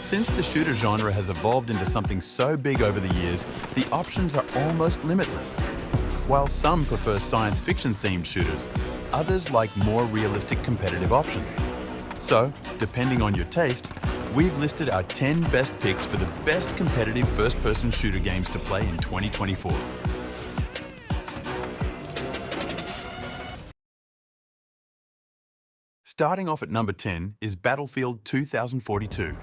Since the shooter genre has evolved into something so big over the years, the options are almost limitless. While some prefer science fiction themed shooters, others like more realistic competitive options. So, depending on your taste, we've listed our 10 best picks for the best competitive first-person shooter games to play in 2024. Starting off at number 10 is Battlefield 2042.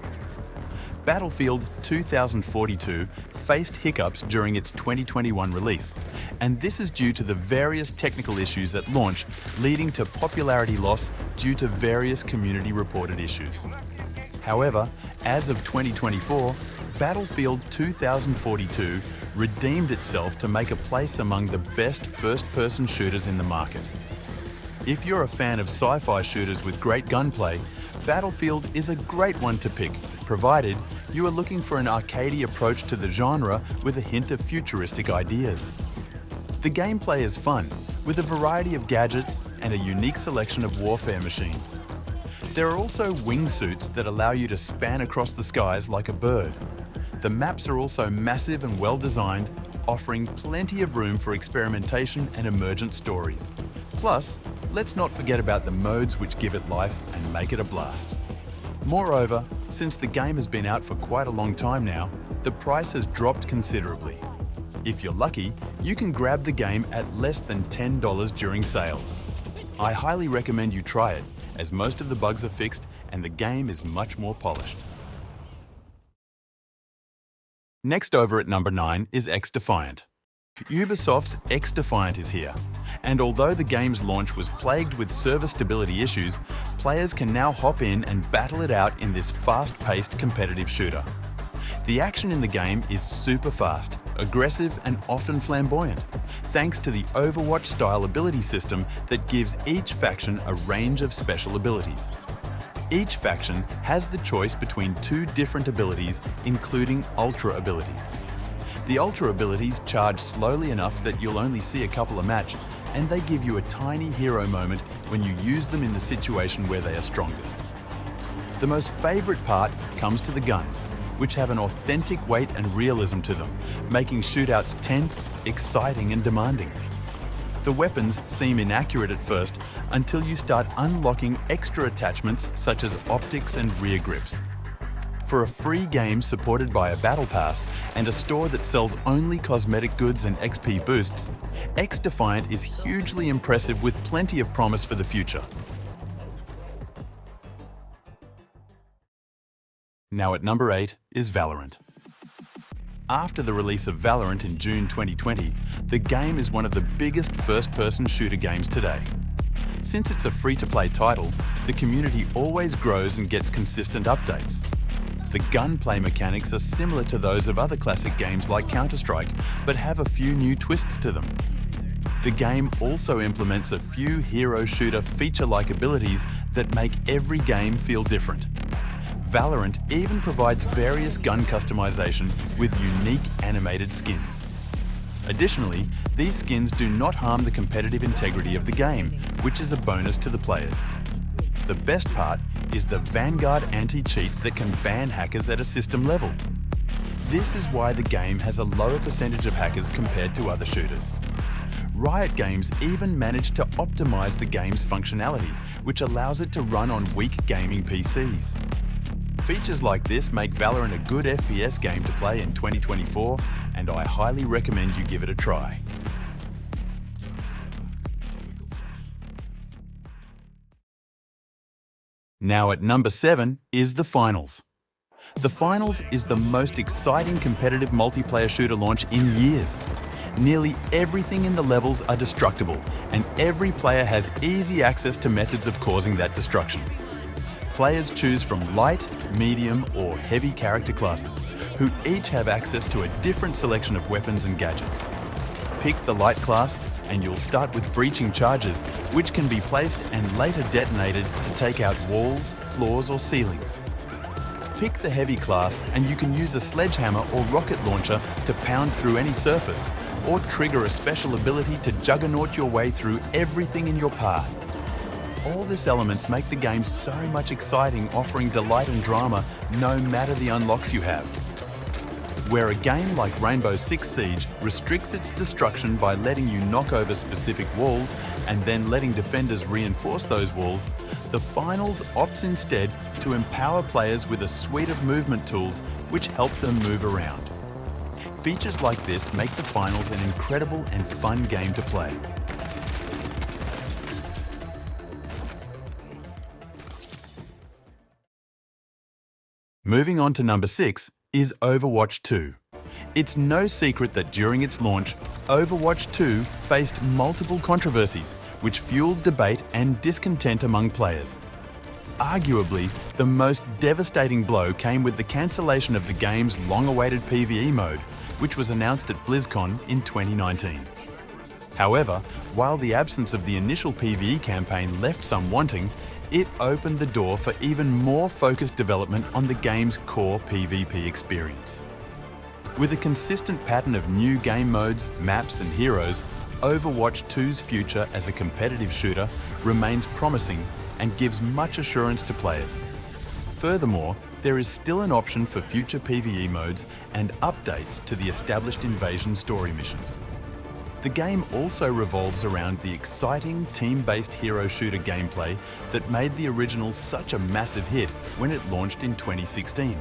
Battlefield 2042 faced hiccups during its 2021 release, and this is due to the various technical issues at launch leading to popularity loss due to various community-reported issues. However, as of 2024, Battlefield 2042 redeemed itself to make a place among the best first-person shooters in the market. If you're a fan of sci-fi shooters with great gunplay, Battlefield is a great one to pick, provided you are looking for an arcadey approach to the genre with a hint of futuristic ideas. The gameplay is fun, with a variety of gadgets and a unique selection of warfare machines. There are also wingsuits that allow you to span across the skies like a bird. The maps are also massive and well designed, offering plenty of room for experimentation and emergent stories. Plus, let's not forget about the modes which give it life and make it a blast. Moreover, since the game has been out for quite a long time now, the price has dropped considerably. If you're lucky, you can grab the game at less than $10 during sales. I highly recommend you try it, as most of the bugs are fixed and the game is much more polished. Next over at number 9 is X-Defiant. Ubisoft's X-Defiant is here, and although the game's launch was plagued with server stability issues, players can now hop in and battle it out in this fast-paced competitive shooter. The action in the game is super fast, aggressive and often flamboyant, thanks to the Overwatch-style ability system that gives each faction a range of special abilities. Each faction has the choice between 2 different abilities, including Ultra abilities. The Ultra abilities charge slowly enough that you'll only see a couple a match, and they give you a tiny hero moment when you use them in the situation where they are strongest. The most favourite part comes to the guns, which have an authentic weight and realism to them, making shootouts tense, exciting and demanding. The weapons seem inaccurate at first until you start unlocking extra attachments such as optics and rear grips. For a free game supported by a battle pass and a store that sells only cosmetic goods and XP boosts, X-Defiant is hugely impressive with plenty of promise for the future. Now at number 8 is Valorant. After the release of Valorant in June 2020, the game is one of the biggest first-person shooter games today. Since it's a free-to-play title, the community always grows and gets consistent updates. The gunplay mechanics are similar to those of other classic games like Counter-Strike, but have a few new twists to them. The game also implements a few hero shooter feature-like abilities that make every game feel different. Valorant even provides various gun customization with unique animated skins. Additionally, these skins do not harm the competitive integrity of the game, which is a bonus to the players. The best part is the Vanguard anti-cheat that can ban hackers at a system level. This is why the game has a lower percentage of hackers compared to other shooters. Riot Games even managed to optimize the game's functionality, which allows it to run on weak gaming PCs. Features like this make Valorant a good FPS game to play in 2024, and I highly recommend you give it a try. Now at number 7 is The Finals. The Finals is the most exciting competitive multiplayer shooter launch in years. Nearly everything in the levels are destructible, and every player has easy access to methods of causing that destruction. Players choose from light, medium, or heavy character classes, who each have access to a different selection of weapons and gadgets. Pick the light class, and you'll start with breaching charges, which can be placed and later detonated to take out walls, floors, or ceilings. Pick the heavy class, and you can use a sledgehammer or rocket launcher to pound through any surface, or trigger a special ability to juggernaut your way through everything in your path. all these elements make the game so much exciting, offering delight and drama no matter the unlocks you have. Where a game like Rainbow Six Siege restricts its destruction by letting you knock over specific walls and then letting defenders reinforce those walls, the Finals opts instead to empower players with a suite of movement tools which help them move around. Features like this make the Finals an incredible and fun game to play. Moving on to number 6 is Overwatch 2. It's no secret that during its launch, Overwatch 2 faced multiple controversies, which fueled debate and discontent among players. Arguably, the most devastating blow came with the cancellation of the game's long-awaited PvE mode, which was announced at BlizzCon in 2019. However, while the absence of the initial PvE campaign left some wanting, it opened the door for even more focused development on the game's core PvP experience. With a consistent pattern of new game modes, maps and heroes, Overwatch 2's future as a competitive shooter remains promising and gives much assurance to players. Furthermore, there is still an option for future PvE modes and updates to the established Invasion story missions. The game also revolves around the exciting team-based hero shooter gameplay that made the original such a massive hit when it launched in 2016.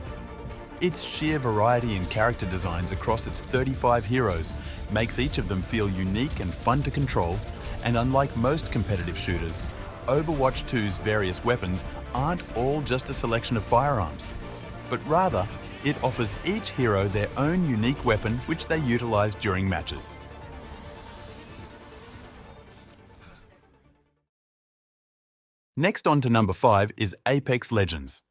Its sheer variety in character designs across its 35 heroes makes each of them feel unique and fun to control, and unlike most competitive shooters, Overwatch 2's various weapons aren't all just a selection of firearms, but rather it offers each hero their own unique weapon which they utilize during matches. Next on to number 5 is Apex Legends.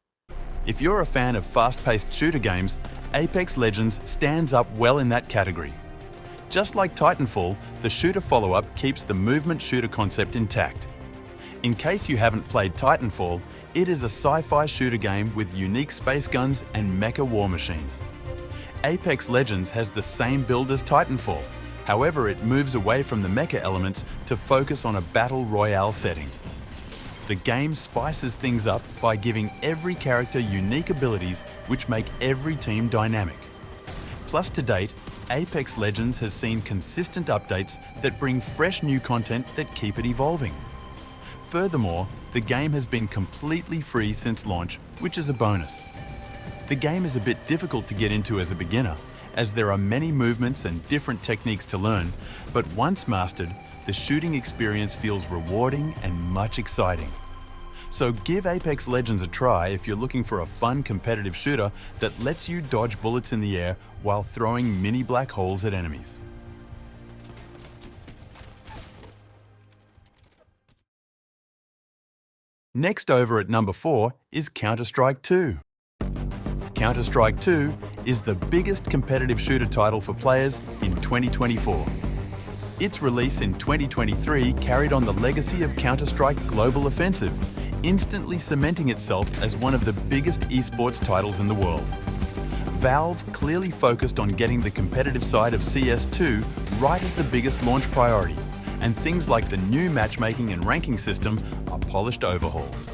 If you're a fan of fast-paced shooter games, Apex Legends stands up well in that category. Just like Titanfall, the shooter follow-up keeps the movement shooter concept intact. In case you haven't played Titanfall, it is a sci-fi shooter game with unique space guns and mecha war machines. Apex Legends has the same build as Titanfall, however it moves away from the mecha elements to focus on a battle royale setting. The game spices things up by giving every character unique abilities which make every team dynamic. Plus to date, Apex Legends has seen consistent updates that bring fresh new content that keep it evolving. Furthermore, the game has been completely free since launch, which is a bonus. The game is a bit difficult to get into as a beginner, as there are many movements and different techniques to learn, but once mastered, the shooting experience feels rewarding and much exciting. So give Apex Legends a try if you're looking for a fun competitive shooter that lets you dodge bullets in the air while throwing mini black holes at enemies. Next over at number 4 is Counter-Strike 2. Counter-Strike 2 is the biggest competitive shooter title for players in 2024. Its release in 2023 carried on the legacy of Counter-Strike Global Offensive, instantly cementing itself as one of the biggest esports titles in the world. Valve clearly focused on getting the competitive side of CS2 right as the biggest launch priority, and things like the new matchmaking and ranking system are polished overhauls.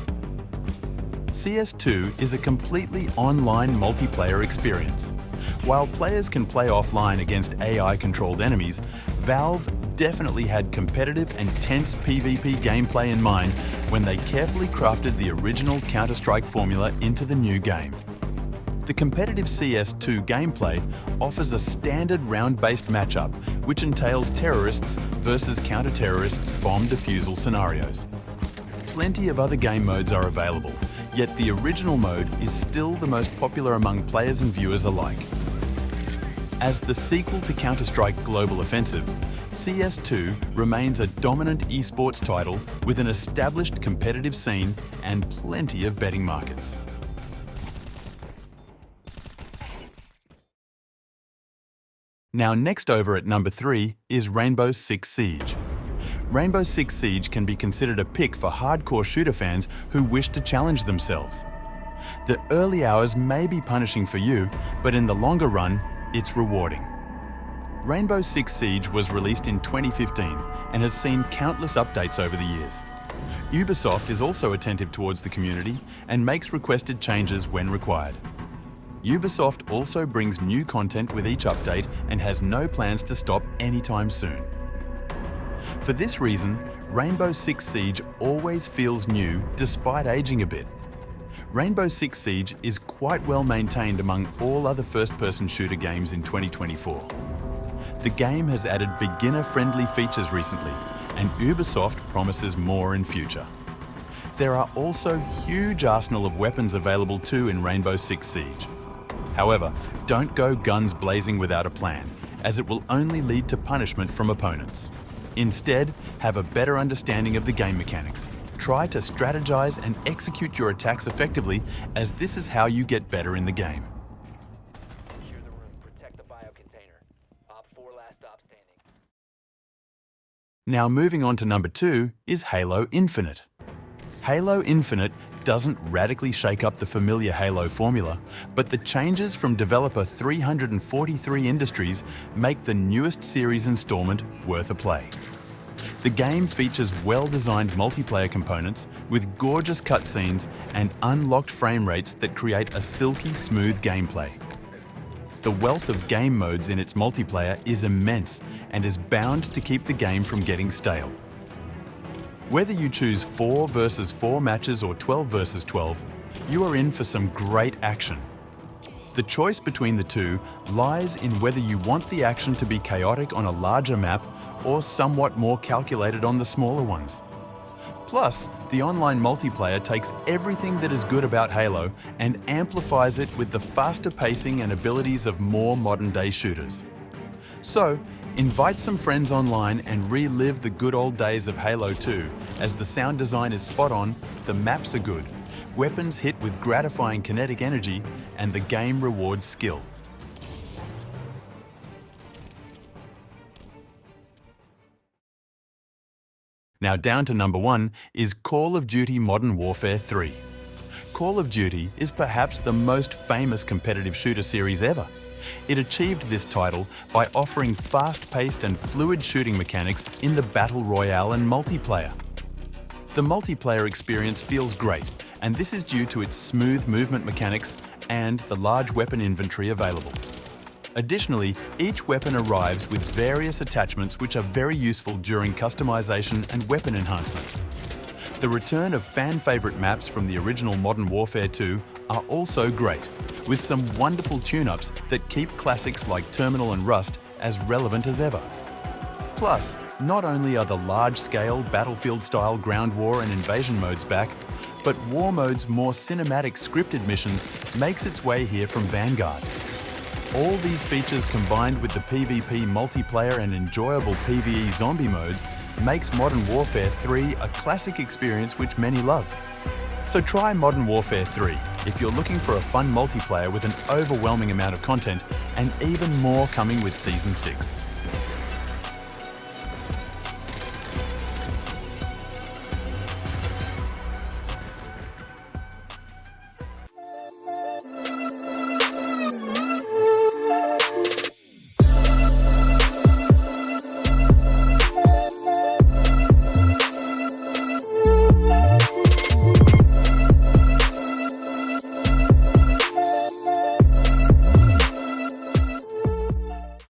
CS2 is a completely online multiplayer experience. While players can play offline against AI-controlled enemies, Valve definitely had competitive and tense PvP gameplay in mind when they carefully crafted the original Counter-Strike formula into the new game. The competitive CS2 gameplay offers a standard round-based matchup, which entails terrorists versus counter-terrorists bomb defusal scenarios. Plenty of other game modes are available, yet the original mode is still the most popular among players and viewers alike. As the sequel to Counter-Strike Global Offensive, CS2 remains a dominant esports title with an established competitive scene and plenty of betting markets. Now next over at number 3 is Rainbow Six Siege. Rainbow Six Siege can be considered a pick for hardcore shooter fans who wish to challenge themselves. The early hours may be punishing for you, but in the longer run, it's rewarding. Rainbow Six Siege was released in 2015 and has seen countless updates over the years. Ubisoft is also attentive towards the community and makes requested changes when required. Ubisoft also brings new content with each update and has no plans to stop anytime soon. For this reason, Rainbow Six Siege always feels new despite aging a bit. Rainbow Six Siege is quite well maintained among all other first-person shooter games in 2024. The game has added beginner-friendly features recently, and Ubisoft promises more in future. There are also huge arsenal of weapons available too in Rainbow Six Siege. However, don't go guns blazing without a plan, as it will only lead to punishment from opponents. Instead, have a better understanding of the game mechanics. Try to strategize and execute your attacks effectively, as this is how you get better in the game. Secure the room. Protect the biocontainer. Op 4 last stop standing. Now moving on to number 2 is Halo Infinite. Halo Infinite doesn't radically shake up the familiar Halo formula, but the changes from developer 343 Industries make the newest series installment worth a play. The game features well-designed multiplayer components with gorgeous cutscenes and unlocked frame rates that create a silky smooth gameplay. The wealth of game modes in its multiplayer is immense and is bound to keep the game from getting stale. Whether you choose 4 versus 4 matches or 12 versus 12, you are in for some great action. The choice between the two lies in whether you want the action to be chaotic on a larger map or somewhat more calculated on the smaller ones. Plus, the online multiplayer takes everything that is good about Halo and amplifies it with the faster pacing and abilities of more modern-day shooters. So, invite some friends online and relive the good old days of Halo 2, as the sound design is spot on, the maps are good, weapons hit with gratifying kinetic energy, and the game rewards skill. Now down to number 1 is Call of Duty Modern Warfare 3. Call of Duty is perhaps the most famous competitive shooter series ever. It achieved this title by offering fast-paced and fluid shooting mechanics in the Battle Royale and multiplayer. The multiplayer experience feels great, and this is due to its smooth movement mechanics and the large weapon inventory available. Additionally, each weapon arrives with various attachments which are very useful during customization and weapon enhancement. The return of fan-favourite maps from the original Modern Warfare 2 are also great, with some wonderful tune-ups that keep classics like Terminal and Rust as relevant as ever. Plus, not only are the large-scale Battlefield-style ground war and invasion modes back, but War Mode's more cinematic scripted missions makes its way here from Vanguard. All these features combined with the PvP multiplayer and enjoyable PvE zombie modes makes Modern Warfare 3 a classic experience which many love. So try Modern Warfare 3 if you're looking for a fun multiplayer with an overwhelming amount of content and even more coming with Season 6.